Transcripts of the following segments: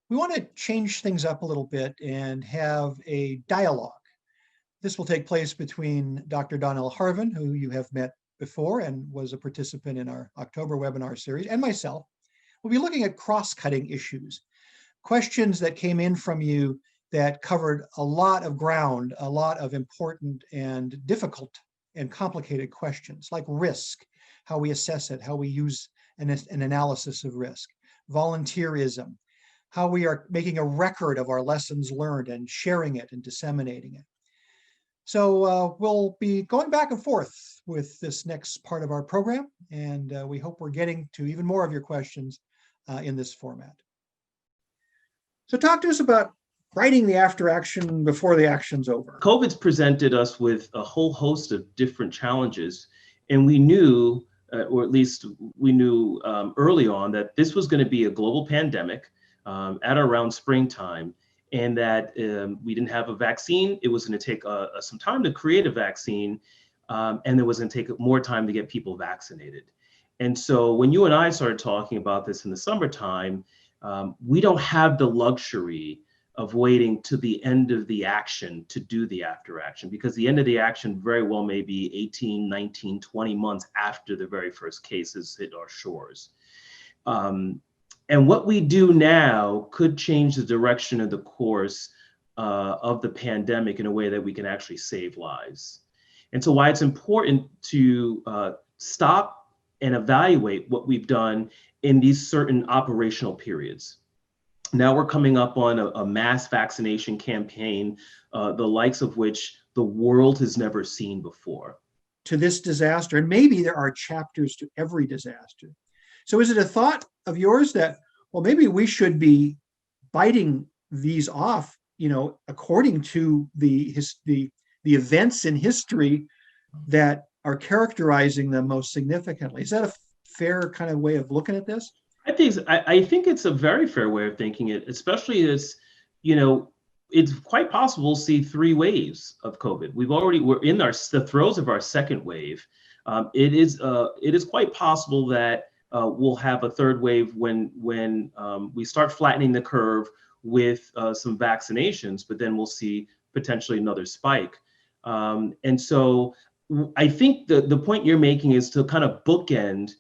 We want to change things up a little bit and have a dialogue. This will take place between Dr. Donell Harvin, who you have met before and was a participant in our October webinar series, and myself. We'll be looking at cross-cutting issues, questions that came in from you that covered a lot of ground, a lot of important and difficult and complicated questions like risk, how we assess it, how we use an analysis of risk, volunteerism, how we are making a record of our lessons learned and sharing it and disseminating it. So we'll be going back and forth with this next part of our program, and we hope we're getting to even more of your questions in this format. So talk to us about writing the after action before the action's over. COVID's presented us with a whole host of different challenges, and we knew, or at least we knew early on, that this was going to be a global pandemic at around springtime, and that we didn't have a vaccine. It was going to take some time to create a vaccine, and it was going to take more time to get people vaccinated. And so when you and I started talking about this in the summertime, we don't have the luxury of waiting to the end of the action to do the after action, because the end of the action very well may be 18, 19, 20 months after the very first cases hit our shores. And what we do now could change the direction of the course of the pandemic in a way that we can actually save lives. And so why it's important to stop and evaluate what we've done in these certain operational periods. Now we're coming up on a mass vaccination campaign, the likes of which the world has never seen before. To this disaster, and maybe there are chapters to every disaster. So is it a thought of yours that, well, maybe we should be biting these off, according to the events in history that are characterizing them most significantly? Is that a fair kind of way of looking at this? I think it's a very fair way of thinking it, especially as, it's quite possible to see 3 waves of COVID. We're in the throes of our second wave. It is quite possible that we'll have a third wave when we start flattening the curve with some vaccinations, but then we'll see potentially another spike. And so I think the point you're making is to kind of bookend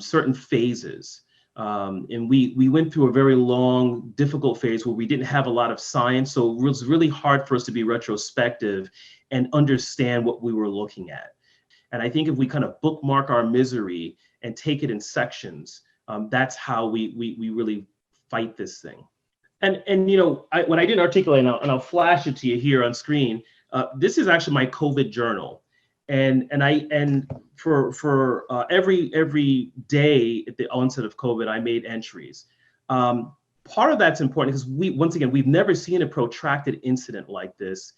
certain phases. And we went through a very long, difficult phase where we didn't have a lot of science. So it was really hard for us to be retrospective and understand what we were looking at. And I think if we kind of bookmark our misery and take it in sections, that's how we really fight this thing. And what I didn't articulate, and I'll flash it to you here on screen, this is actually my COVID journal. And for every day at the onset of COVID, I made entries. Part of that's important because we've never seen a protracted incident like this.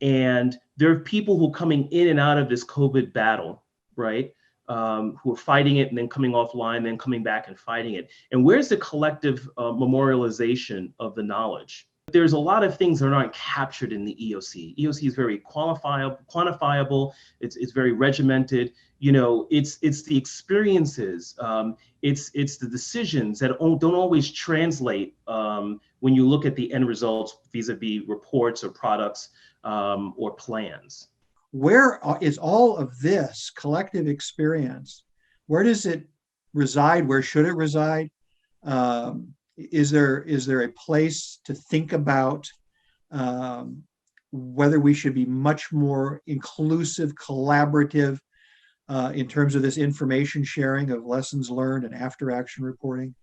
And there are people who are coming in and out of this COVID battle, right? Who are fighting it and then coming offline, then coming back and fighting it. And where's the collective memorialization of the knowledge? There's a lot of things that aren't captured in the EOC. EOC is very quantifiable. It's very regimented. It's the experiences. It's the decisions that don't always translate when you look at the end results vis-a-vis reports or products or plans. Where is all of this collective experience? Where does it reside? Where should it reside? Is there a place to think about whether we should be much more inclusive, collaborative in terms of this information sharing of lessons learned and after action reporting?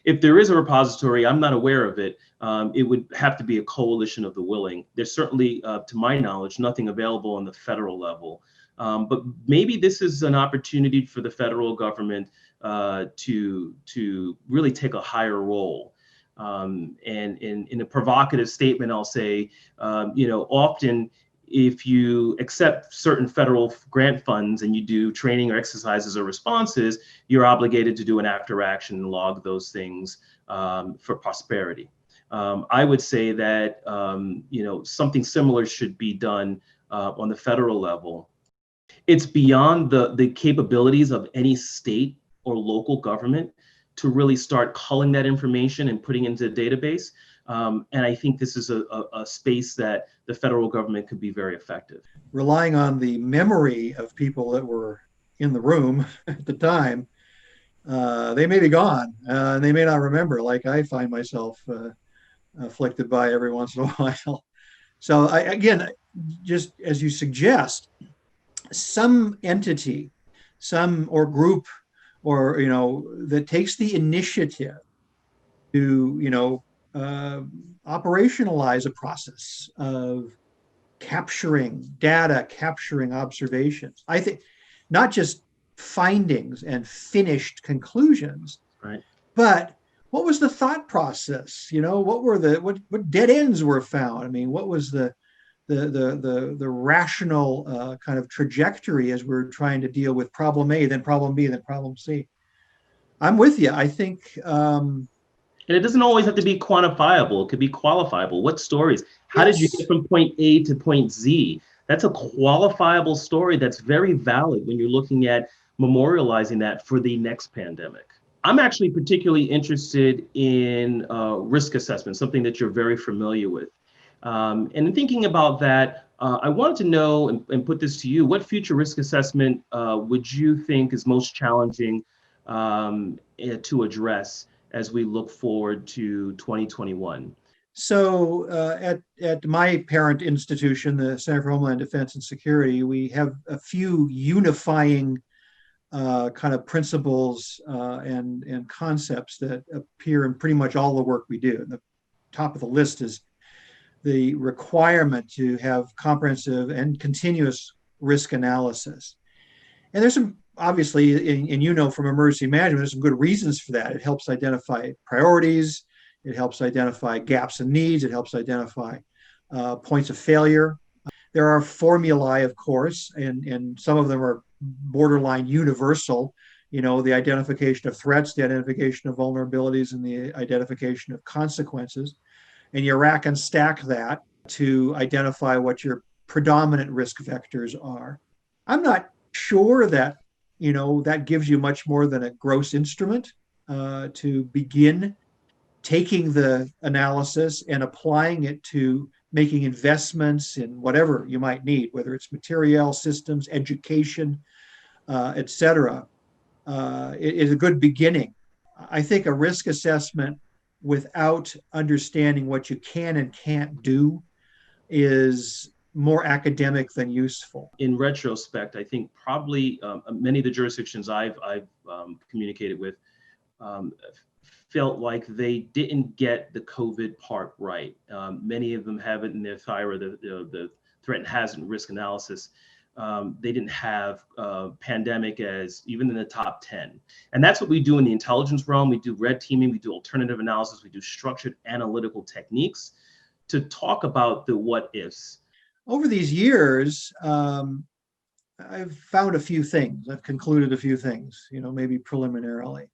If there is a repository, I'm not aware of it. It would have to be a coalition of the willing. There's certainly, to my knowledge, nothing available on the federal level. But maybe this is an opportunity for the federal government to really take a higher role. And in a provocative statement, I'll say, often if you accept certain federal grant funds and you do training or exercises or responses, you're obligated to do an after action and log those things for prosperity. I would say that something similar should be done on the federal level. It's beyond the capabilities of any state or local government to really start culling that information and putting into a database. And I think this is a space that the federal government could be very effective. Relying on the memory of people that were in the room at the time, they may be gone. They may not remember, like I find myself afflicted by every once in a while. So again, just as you suggest, some entity, some or group, or that takes the initiative to operationalize a process of capturing data, capturing observations. I think not just findings and finished conclusions, right, but what was the thought process? What were what dead ends were found? I mean, what was the rational kind of trajectory as we're trying to deal with problem A, then problem B, then problem C? I'm with you. I think, and it doesn't always have to be quantifiable. It could be qualifiable. What stories? How did you get from point A to point Z? That's a qualifiable story that's very valid when you're looking at memorializing that for the next pandemic. I'm actually particularly interested in risk assessment, something that you're very familiar with. And in thinking about that, I wanted to know and put this to you, what future risk assessment would you think is most challenging to address as we look forward to 2021? So at my parent institution, the Center for Homeland Defense and Security, we have a few unifying kind of principles and concepts that appear in pretty much all the work we do. And the top of the list is the requirement to have comprehensive and continuous risk analysis. And there's some, obviously, and from emergency management, there's some good reasons for that. It helps identify priorities. It helps identify gaps and needs. It helps identify points of failure. There are formulae, of course, and some of them are borderline universal. The identification of threats, the identification of vulnerabilities, and the identification of consequences. And you rack and stack that to identify what your predominant risk vectors are. I'm not sure that, that gives you much more than a gross instrument to begin taking the analysis and applying it to making investments in whatever you might need, whether it's material, systems, education, et cetera. It is a good beginning. I think a risk assessment without understanding what you can and can't do is more academic than useful. In retrospect, I think probably many of the jurisdictions I've communicated with felt like they didn't get the COVID part right. Many of them have it in their THIRA, the threat and hazard risk analysis. They didn't have pandemic as even in the top 10. And that's what we do in the intelligence realm. We do red teaming, we do alternative analysis, we do structured analytical techniques to talk about the what ifs. Over these years, I've found a few things. I've concluded a few things, maybe preliminarily.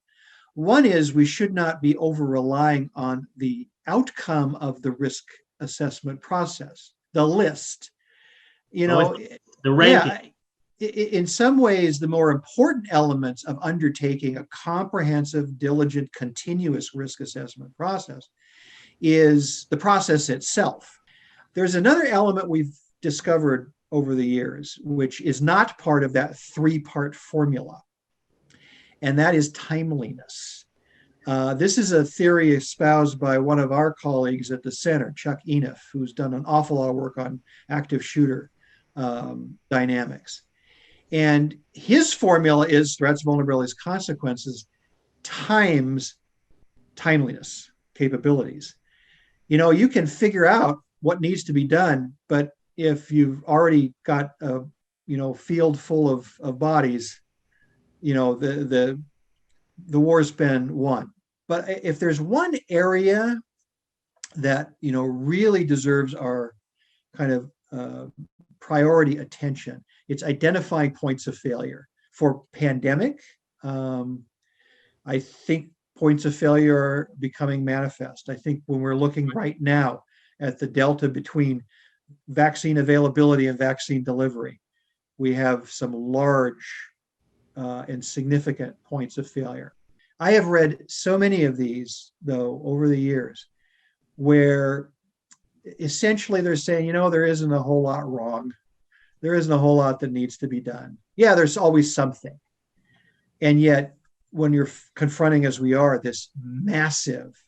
One is we should not be over relying on the outcome of the risk assessment process, the list. The ranking. Yeah, in some ways, the more important elements of undertaking a comprehensive, diligent, continuous risk assessment process is the process itself. There's another element we've discovered over the years, which is not part of that three-part formula, and that is timeliness. This is a theory espoused by one of our colleagues at the center, Chuck Enoff, who's done an awful lot of work on active shooter dynamics. And his formula is threats, vulnerabilities, consequences times timeliness capabilities. You can figure out what needs to be done, but if you've already got a field full of bodies, the war's been won. But if there's one area that really deserves our kind of priority attention, it's identifying points of failure. For pandemic, I think points of failure are becoming manifest. I think when we're looking right now at the delta between vaccine availability and vaccine delivery, we have some large and significant points of failure. I have read so many of these, though, over the years, where essentially they're saying, there isn't a whole lot wrong. There isn't a whole lot that needs to be done. Yeah, there's always something. And yet, when you're confronting, as we are, this massive,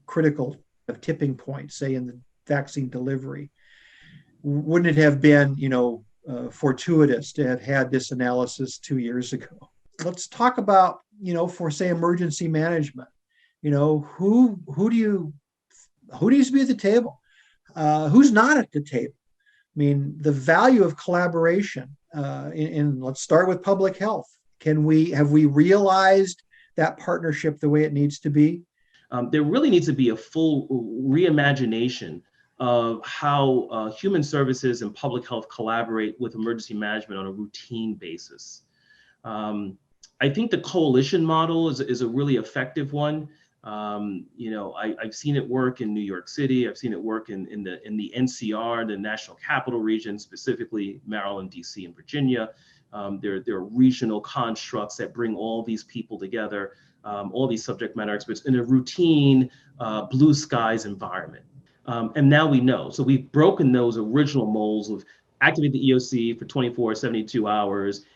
critical tipping point, say in the vaccine delivery, wouldn't it have been, fortuitous to have had this analysis 2 years ago? Let's talk about, for say emergency management. Who needs to be at the table? Who's not at the table? I mean, the value of collaboration. Let's start with public health. Have we realized that partnership the way it needs to be? There really needs to be a full reimagination of how human services and public health collaborate with emergency management on a routine basis. I think the coalition model is a really effective one. I've seen it work in New York City. I've seen it work in the NCR, the National Capital Region, specifically Maryland, DC, and Virginia. There are regional constructs that bring all these people together, all these subject matter experts in a routine blue skies environment. And now we know. So we've broken those original molds of activate the EOC for 24, 72 hours,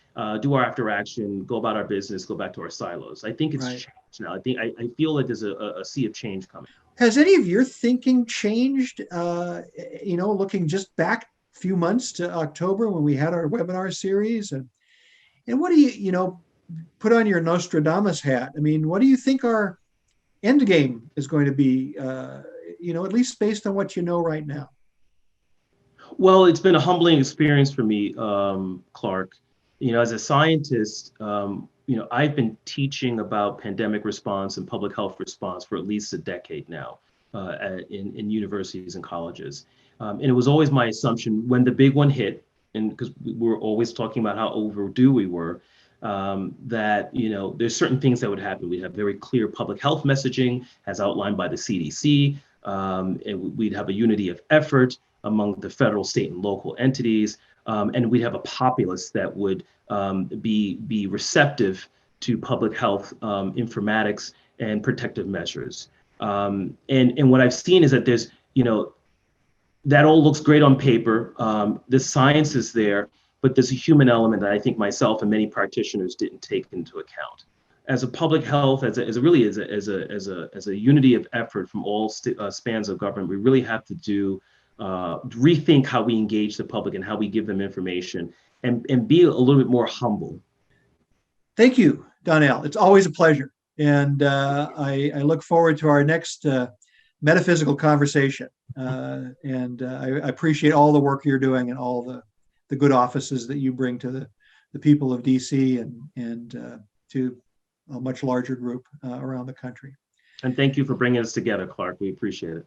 do our after action, go about our business, go back to our silos. I think it's changed now. I feel like there's a sea of change coming. Has any of your thinking changed, looking just back a few months to October when we had our webinar series? And what do you, put on your Nostradamus hat? I mean, what do you think our end game is going to be, at least based on what you know right now? Well, it's been a humbling experience for me, Clark. As a scientist, I've been teaching about pandemic response and public health response for at least a decade now in universities and colleges. And it was always my assumption when the big one hit, and because we were always talking about how overdue we were, that there's certain things that would happen. We'd have very clear public health messaging as outlined by the CDC, and we'd have a unity of effort among the federal, state, and local entities. And we'd have a populace that would be receptive to public health informatics and protective measures. And what I've seen is that there's, that all looks great on paper. The science is there, but there's a human element that I think myself and many practitioners didn't take into account. As a public health, as a unity of effort from all spans of government, we really have to rethink how we engage the public and how we give them information, and be a little bit more humble. Thank you, Donell. It's always a pleasure. And I look forward to our next metaphysical conversation. And I appreciate all the work you're doing and all the good offices that you bring to the people of DC and to a much larger group around the country. And thank you for bringing us together, Clark. We appreciate it.